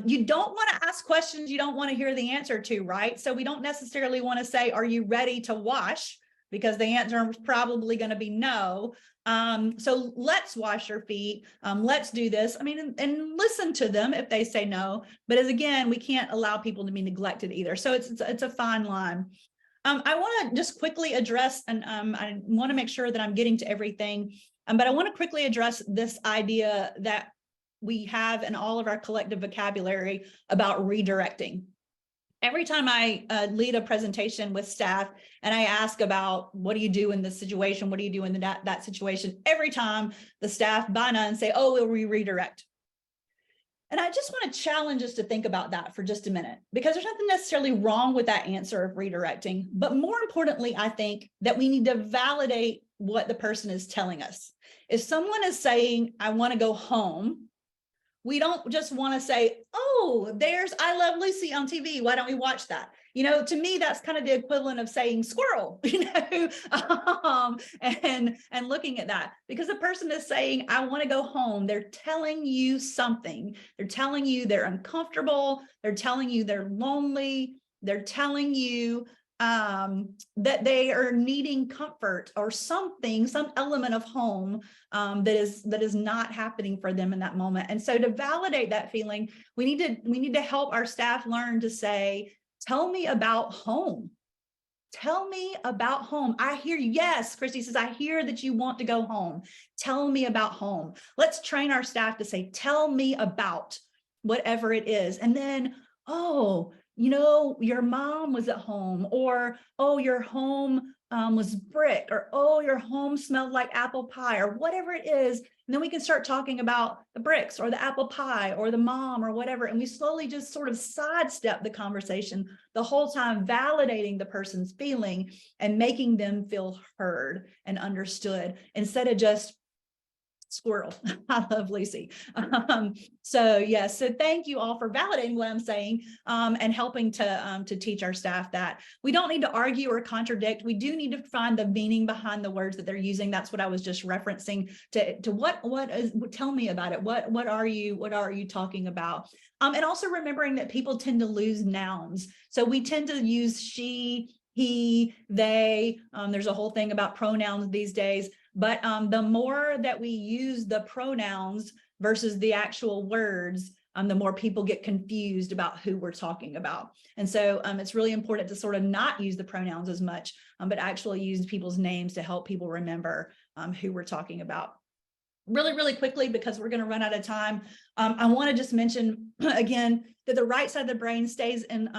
You don't want to ask questions you don't want to hear the answer to, right? So we don't necessarily want to say, are you ready to wash? Because the answer is probably going to be no. So let's wash your feet. Let's do this. I mean, and listen to them if they say no. But as again, we can't allow people to be neglected either. So it's a fine line. I want to just quickly address, and I want to make sure that I'm getting to everything, but I want to quickly address this idea that we have in all of our collective vocabulary about redirecting. Every time I lead a presentation with staff and I ask about what do you do in this situation, what do you do in that situation, every time the staff by none say, oh, we'll redirect. And I just want to challenge us to think about that for just a minute, because there's nothing necessarily wrong with that answer of redirecting. But more importantly, I think that we need to validate what the person is telling us. If someone is saying, I want to go home, we don't just want to say, oh, there's I Love Lucy on TV. Why don't we watch that? To me, that's kind of the equivalent of saying squirrel, and looking at that, because the person is saying, I want to go home. They're telling you something. They're telling you they're uncomfortable. They're telling you they're lonely. They're telling you that they are needing comfort or something, some element of home that is not happening for them in that moment. And so to validate that feeling, we need to help our staff learn to say, tell me about home. Tell me about home. I hear you. Yes, Christy says, I hear that you want to go home. Tell me about home. Let's train our staff to say, tell me about whatever it is. And then, oh, your mom was at home, or, oh, your home was brick, or, oh, your home smelled like apple pie, or whatever it is. And then we can start talking about the bricks or the apple pie or the mom or whatever. And we slowly just sort of sidestep the conversation the whole time, validating the person's feeling and making them feel heard and understood, instead of just squirrel. I love Lucy. So yes, so thank you all for validating what I'm saying, and helping to teach our staff that we don't need to argue or contradict. We do need to find the meaning behind the words that they're using. That's what I was just referencing to what is, tell me about it. What are you talking about? And also remembering that people tend to lose nouns. So we tend to use she, he, they. There's a whole thing about pronouns these days. But the more that we use the pronouns versus the actual words, the more people get confused about who we're talking about. And so it's really important to sort of not use the pronouns as much, but actually use people's names to help people remember who we're talking about. Really, really quickly, because we're going to run out of time, I want to just mention again that the right side of the brain stays in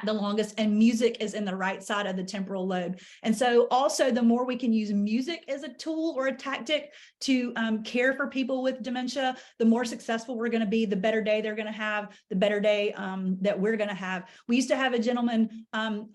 the longest, and music is in the right side of the temporal lobe. And so also the more we can use music as a tool or a tactic to care for people with dementia, the more successful we're going to be, the better day they're going to have, the better day that we're going to have. We used to have a gentleman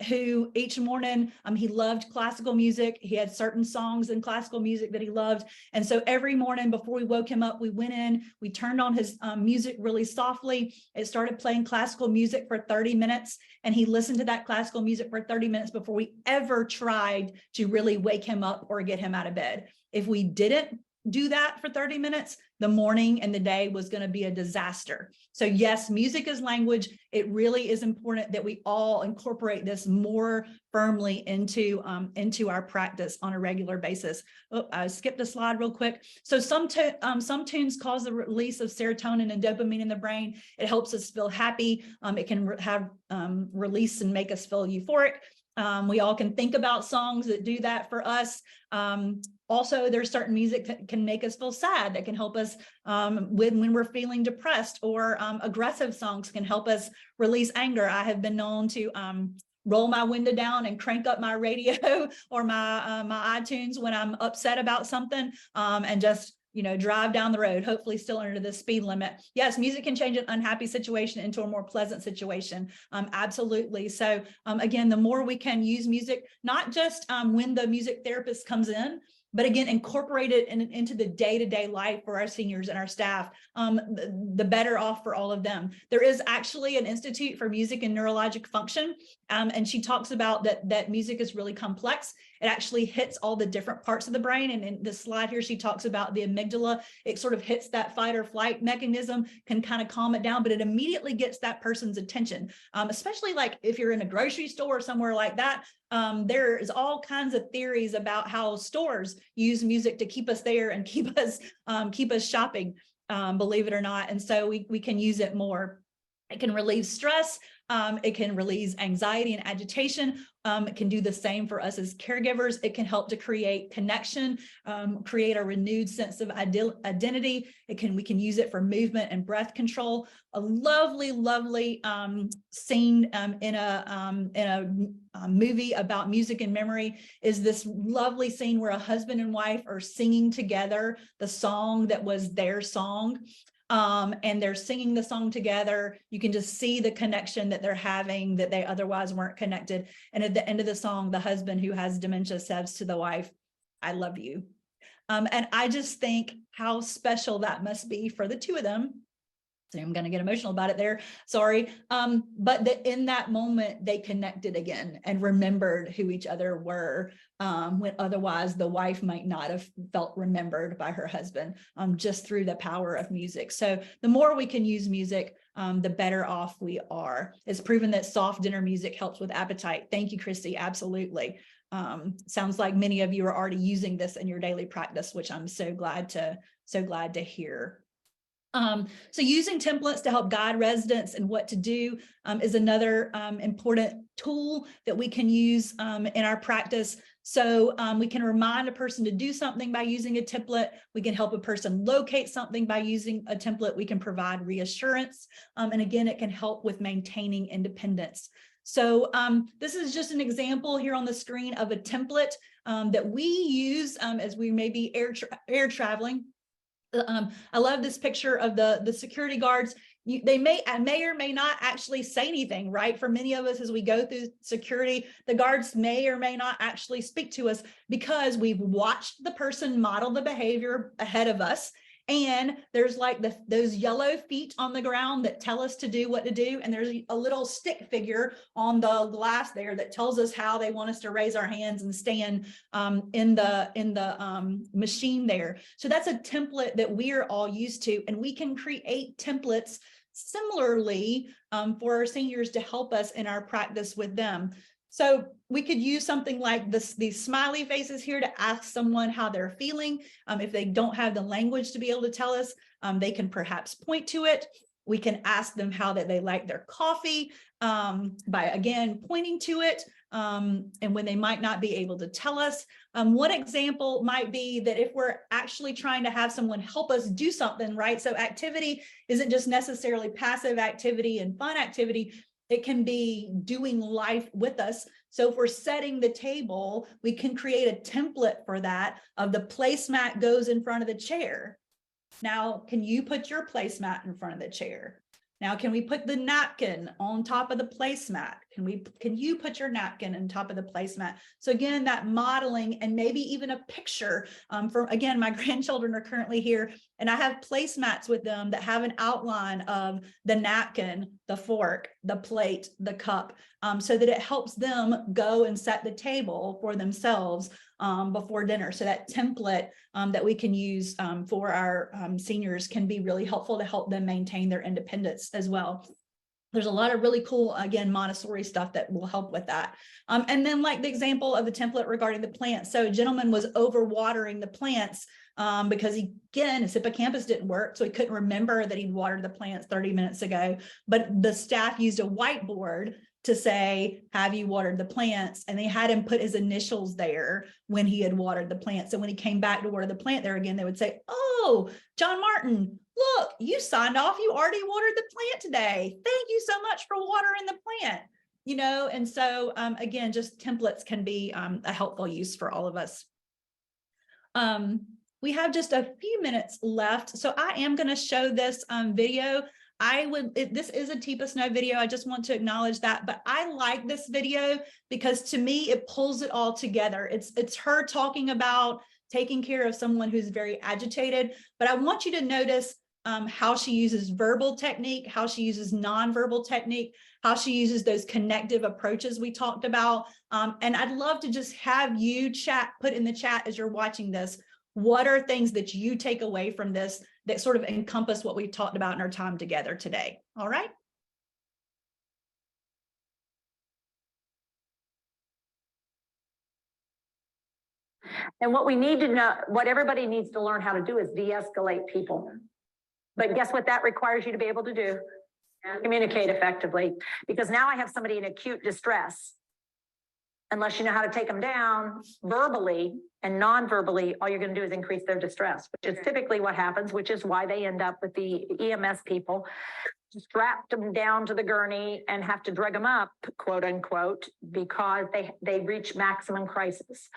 who each morning, he loved classical music. He had certain songs in classical music that he loved. And so every morning before we woke him up, we went in, we turned on his music really softly. It started playing classical music for 30 minutes. And he listened to that classical music for 30 minutes before we ever tried to really wake him up or get him out of bed. If we didn't do that for 30 minutes, the morning and the day was going to be a disaster. So yes, music is language. It really is important that we all incorporate this more firmly into our practice on a regular basis. Oh, I skipped a slide real quick. So some tunes cause the release of serotonin and dopamine in the brain. It helps us feel happy. It can have release and make us feel euphoric. We all can think about songs that do that for us. Also, there's certain music that can make us feel sad, that can help us when we're feeling depressed, or aggressive songs can help us release anger. I have been known to roll my window down and crank up my radio or my iTunes when I'm upset about something, and just drive down the road, hopefully still under the speed limit. Yes, music can change an unhappy situation into a more pleasant situation. Absolutely. So again, the more we can use music, not just when the music therapist comes in, but again, incorporate it into the day-to-day life for our seniors and our staff, the better off for all of them. There is actually an Institute for Music and Neurologic Function, and she talks about that music is really complex. It actually hits all the different parts of the brain. And in the slide here, she talks about the amygdala. It sort of hits that fight or flight mechanism, can kind of calm it down, but it immediately gets that person's attention, especially like if you're in a grocery store or somewhere like that. There's all kinds of theories about how stores use music to keep us there and keep us shopping, believe it or not. And so we can use it more. It can relieve stress. It can release anxiety and agitation. It can do the same for us as caregivers. It can help to create connection, create a renewed sense of identity. We can use it for movement and breath control. A lovely, lovely scene in a movie about music and memory is this lovely scene where a husband and wife are singing together the song that was their song. And they're singing the song together. You can just see the connection that they're having that they otherwise weren't connected. And at the end of the song, the husband who has dementia says to the wife, "I love you." And I just think how special that must be for the two of them. So I'm going to get emotional about it there. Sorry. But that in that moment, they connected again and remembered who each other were, when otherwise the wife might not have felt remembered by her husband, just through the power of music. So the more we can use music, the better off we are. It's proven that soft dinner music helps with appetite. Thank you, Christy. Absolutely. Sounds like many of you are already using this in your daily practice, which I'm so glad to hear. So using templates to help guide residents and what to do is another important tool that we can use in our practice. So we can remind a person to do something by using a template. We can help a person locate something by using a template. We can provide reassurance. And again, it can help with maintaining independence. So this is just an example here on the screen of a template that we use as we may be air traveling. I love this picture of the security guards. They may or may not actually say anything, right? For many of us, as we go through security, the guards may or may not actually speak to us because we've watched the person model the behavior ahead of us. And there's like those yellow feet on the ground that tell us to do what to do. And there's a little stick figure on the glass there that tells us how they want us to raise our hands and stand in the machine there. So that's a template that we are all used to, and we can create templates similarly for our seniors to help us in our practice with them. So we could use something like these smiley faces here to ask someone how they're feeling. If they don't have the language to be able to tell us, they can perhaps point to it. We can ask them how that they like their coffee by, again, pointing to it, and when they might not be able to tell us. One example might be that if we're actually trying to have someone help us do something, right? So activity isn't just necessarily passive activity and fun activity. It can be doing life with us. So if we're setting the table, we can create a template for that of the placemat goes in front of the chair. Now, can you put your placemat in front of the chair? Now, can we put the napkin on top of the placemat? Can you put your napkin on top of the placemat? So again, that modeling and maybe even a picture again, my grandchildren are currently here and I have placemats with them that have an outline of the napkin, the fork, the plate, the cup, so that it helps them go and set the table for themselves before dinner. So that template that we can use for our seniors can be really helpful to help them maintain their independence as well. There's a lot of really cool, again, Montessori stuff that will help with that. And then like the example of the template regarding the plants. So a gentleman was overwatering the plants because his hippocampus didn't work. So he couldn't remember that he'd watered the plants 30 minutes ago, but the staff used a whiteboard to say, have you watered the plants? And they had him put his initials there when he had watered the plants. So when he came back to water the plant there again, they would say, oh, John Martin, look, you signed off. You already watered the plant today. Thank you so much for watering the plant. You know, and so again, just templates can be a helpful use for all of us. We have just a few minutes left. So I am going to show this video. This is a TIPA Snow video. I just want to acknowledge that, but I like this video because to me, it pulls it all together. It's her talking about taking care of someone who's very agitated, but I want you to notice how she uses verbal technique, how she uses nonverbal technique, how she uses those connective approaches we talked about. And I'd love to just have you put in the chat as you're watching this. What are things that you take away from this that sort of encompass what we've talked about in our time together today? All right. And what we need to know, what everybody needs to learn how to do is de-escalate people. But guess what that requires you to be able to do? Communicate effectively. Because now I have somebody in acute distress. Unless you know how to take them down verbally and non-verbally, all you're going to do is increase their distress, which is typically what happens, which is why they end up with the EMS people, strap them down to the gurney and have to drag them up, quote unquote, because they reach maximum crisis.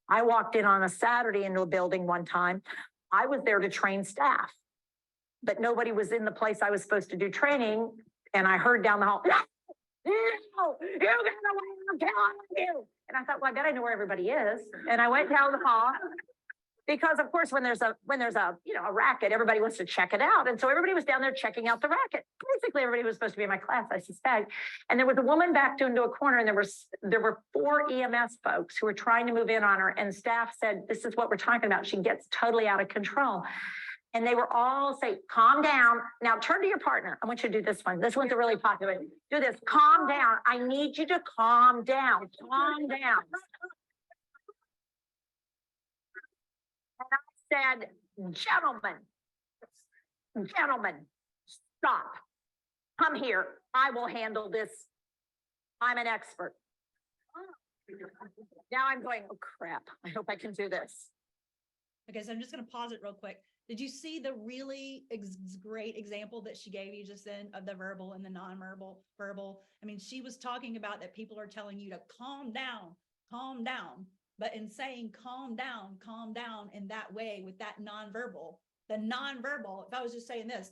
I walked in on a Saturday into a building one time. I was there to train staff, but nobody was in the place I was supposed to do training. And I heard down the hall, no, you got away, I'm telling you. And I thought, well, I bet I know where everybody is. And I went down the hall because, of course, when there's a a racket, everybody wants to check it out. And so everybody was down there checking out the racket. Basically, everybody was supposed to be in my class, I suspect. And there was a woman backed into a corner, and there were 4 EMS folks who were trying to move in on her. And staff said, "This is what we're talking about. She gets totally out of control." And they were all saying, calm down. Now turn to your partner. I want you to do this one. This one's a really popular. Do this. Calm down. I need you to calm down. Calm down. And I said, gentlemen, stop. Come here. I will handle this. I'm an expert. Now I'm going, oh crap. I hope I can do this. Okay, so I'm just going to pause it real quick. Did you see the really great example that she gave you just then of the verbal and the non-verbal? I mean, she was talking about that people are telling you to calm down. But in saying calm down in that way with that non-verbal, the non-verbal, if I was just saying this,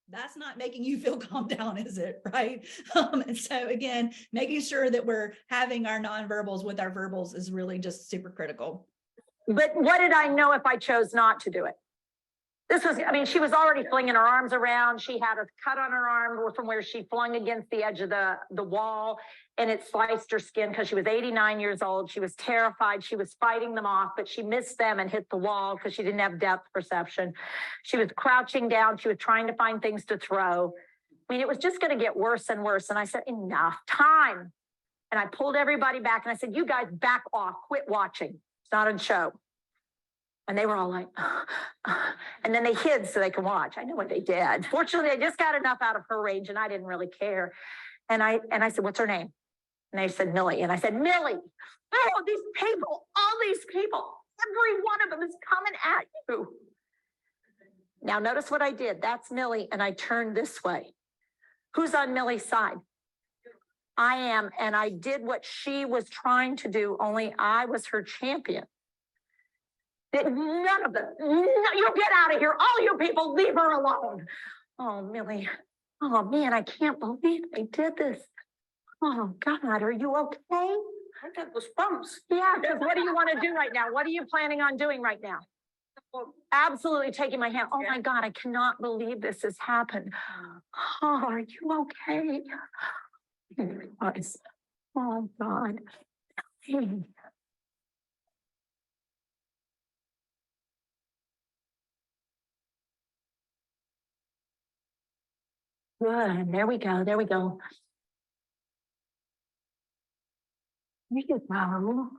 that's not making you feel calm down, is it? Right. And so again, making sure that we're having our non-verbals with our verbals is really just super critical. But what did I know if I chose not to do it? She was already flinging her arms around. She had a cut on her arm from where she flung against the edge of the wall, and it sliced her skin because she was 89 years old. She was terrified. She was fighting them off, but she missed them and hit the wall because she didn't have depth perception. She was crouching down. She was trying to find things to throw. I mean, it was just going to get worse and worse. And I said, enough time. And I pulled everybody back and I said, you guys back off, quit watching. It's not a show. And they were all like, and then they hid so they could watch. I know what they did. Fortunately, I just got enough out of her range and I didn't really care. And I said, what's her name? And they said, Millie. And I said, Millie, oh, these people, all these people, every one of them is coming at you. Now, notice what I did. That's Millie. And I turned this way. Who's on Millie's side? I am. And I did what she was trying to do, only I was her champion. None of them. You get out of here. All you people, leave her alone. Oh, Millie. Oh, man, I can't believe they did this. Oh, God, are you okay? I got goosebumps. Yeah, because what do you want to do right now? What are you planning on doing right now? Absolutely taking my hand. Oh, my God, I cannot believe this has happened. Oh, are you okay? Oh, God. Good. There we go. There we go. There you go.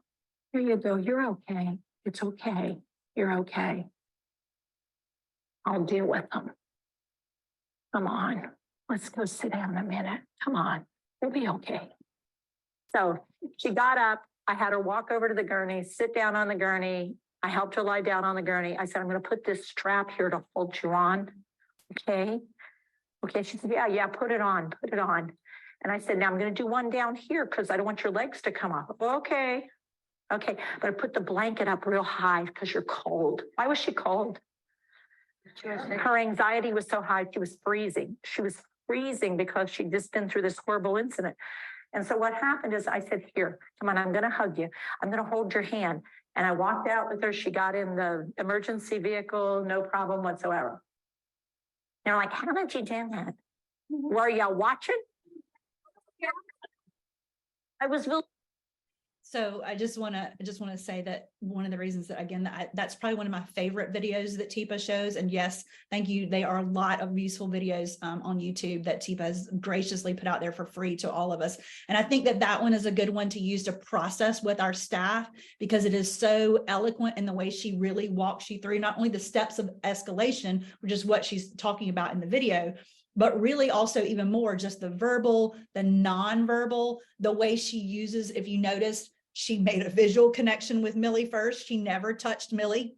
There you go. You're okay. It's okay. You're okay. I'll deal with them. Come on. Let's go sit down a minute. Come on. We'll be okay. So she got up. I had her walk over to the gurney, sit down on the gurney. I helped her lie down on the gurney. I said, I'm going to put this strap here to hold you on. Okay. Okay. She said, yeah, put it on. Put it on. And I said, now I'm going to do one down here because I don't want your legs to come up. Okay. Okay. But I put the blanket up real high because you're cold. Why was she cold? Her anxiety was so high, she was freezing. She was freezing because she'd just been through this horrible incident. And so what happened is I said, here, come on, I'm going to hug you. I'm going to hold your hand. And I walked out with her. She got in the emergency vehicle, no problem whatsoever. They're like, how did you do that? Were y'all watching? I was really. So I just want to say that one of the reasons that, again, that's probably one of my favorite videos that TIPA shows. And yes, thank you. They are a lot of useful videos on YouTube that TIPA has graciously put out there for free to all of us. And I think that that one is a good one to use to process with our staff, because it is so eloquent in the way she really walks you through not only the steps of escalation, which is what she's talking about in the video, but really also even more just the verbal, the nonverbal, the way she uses, if you notice, she made a visual connection with Millie first. She never touched Millie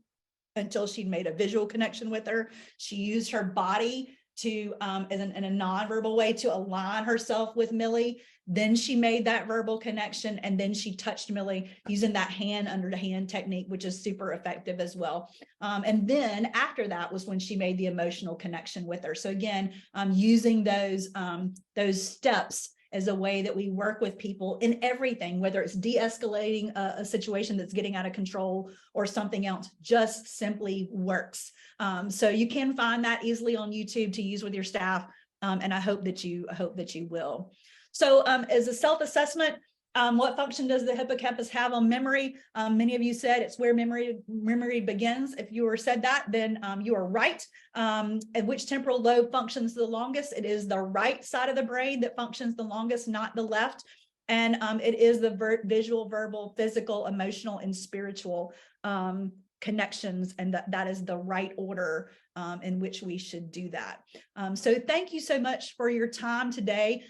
until she'd made a visual connection with her. She used her body to, in a nonverbal way, to align herself with Millie. Then she made that verbal connection, and then she touched Millie using that hand under the hand technique, which is super effective as well. And then after that was when she made the emotional connection with her. So again, using those steps as a way that we work with people in everything, whether it's de-escalating a situation that's getting out of control or something else, just simply works. So you can find that easily on YouTube to use with your staff. And I hope that you will. So as a self-assessment, what function does the hippocampus have on memory? Many of you said it's where memory begins. If you said that, then you are right. And which temporal lobe functions the longest? It is the right side of the brain that functions the longest, not the left. And it is the visual, verbal, physical, emotional, and spiritual connections, and that is the right order in which we should do that. So thank you so much for your time today.